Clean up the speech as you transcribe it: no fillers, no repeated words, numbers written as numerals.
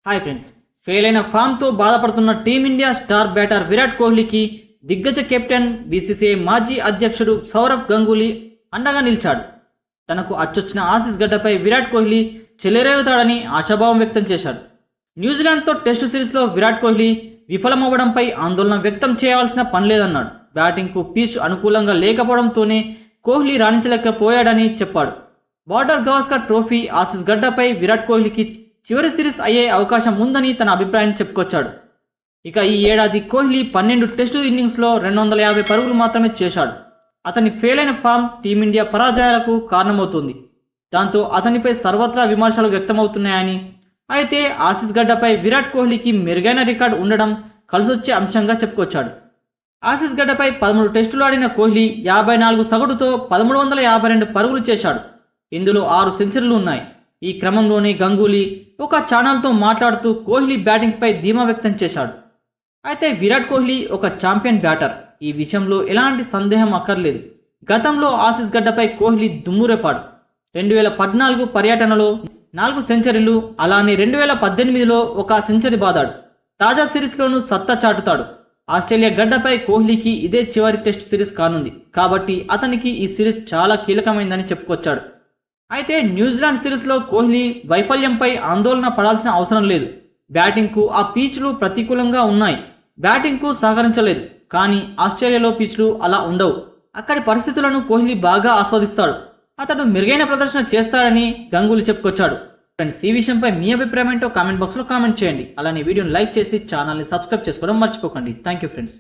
Hi friends, fail అయిన ఫామ్తో బాధపడుతున్న team India star batter Virat కోహ్లీకి దిగ్గజ కెప్టెన్ బీసీసీఐ మాజీ అధ్యక్షుడు సౌరవ్ గంగూలీ అండగా నిలిచాడు. తనకు అచ్చొచ్చిన ఆసీస్ గడ్డపై విరాట్ కోహ్లీ చెలరేగుతాడని ఆశాభావం వ్యక్తం చేశాడు. న్యూజిలాండ్తో టెస్టు సిరీస్లో విరాట్ కోహ్లీ విఫలమవ్వడంపై ఆందోళన వ్యక్తం చేయాల్సిన పనిలేదన్నాడు. బ్యాటింగ్కు పిచ్ అనుకూలంగా లేకపోవడంతోనే కోహ్లీ రాణించలేకపోయాడని చెప్పాడు. బార్డర్ గవాస్కర్ ట్రోఫీ ఆసీస్ గడ్డపై విరాట్ కోహ్లీకి చివరి సిరీస్ అయ్యే అవకాశం ఉందని తన అభిప్రాయం చెప్పుకొచ్చాడు. ఇక ఈ ఏడాది కోహ్లీ 12 టెస్టు ఇన్నింగ్స్లో 250 పరుగులు మాత్రమే చేశాడు. అతని ఫెయిల్ అయిన ఫామ్ టీమిండియా పరాజయాలకు కారణమవుతుంది. దాంతో అతనిపై సర్వత్రా విమర్శలు వ్యక్తమవుతున్నాయని, అయితే ఆసీస్ గడ్డపై విరాట్ కోహ్లీకి మెరుగైన రికార్డు ఉండడం కలిసొచ్చే అంశంగా చెప్పుకొచ్చాడు. ఆసీస్ గడ్డపై 13 టెస్టులు ఆడిన కోహ్లీ 54 సగటుతో 1352 పరుగులు చేశాడు. ఇందులో 6 సెంచరీలు ఉన్నాయి. ఈ క్రమంలోనే గంగూలీ ఒక ఛానల్తో మాట్లాడుతూ కోహ్లీ బ్యాటింగ్పై ధీమా వ్యక్తం చేశాడు. అయితే విరాట్ కోహ్లీ ఒక ఛాంపియన్ బ్యాటర్, ఈ విషయంలో ఎలాంటి సందేహం అక్కర్లేదు. గతంలో ఆసీస్ గడ్డపై కోహ్లీ దుమ్మురేపాడు. 2014 పర్యటనలో 4 సెంచరీలు, అలానే 2018లో ఒక సెంచరీ బాదాడు. తాజా సిరీస్లోనూ సత్తా చాటుతాడు. ఆస్ట్రేలియా గడ్డపై కోహ్లీకి ఇదే చివరి టెస్ట్ సిరీస్ కానుంది కాబట్టి అతనికి ఈ సిరీస్ చాలా కీలకమైందని చెప్పుకొచ్చాడు. అయితే న్యూజిలాండ్ సిరీస్లో కోహ్లీ వైఫల్యంపై ఆందోళన పడాల్సిన అవసరం లేదు. బ్యాటింగ్కు ఆ పిచ్లు ప్రతికూలంగా ఉన్నాయి. బ్యాటింగ్కు సహకరించలేదు. కానీ ఆస్ట్రేలియాలో పిచ్లు అలా ఉండవు. అక్కడి పరిస్థితులను కోహ్లీ బాగా ఆస్వాదిస్తాడు. అతడు మెరుగైన ప్రదర్శన చేస్తాడని గంగూలీ చెప్పుకొచ్చాడు. ఫ్రెండ్స్, ఈ విషయంపై మీ అభిప్రాయం ఏంటో కామెంట్ బాక్స్లో కామెంట్ చేయండి. అలానే వీడియోని లైక్ చేసి ఛానల్ని సబ్స్క్రైబ్ చేసుకోవడం మర్చిపోకండి. Thank you friends.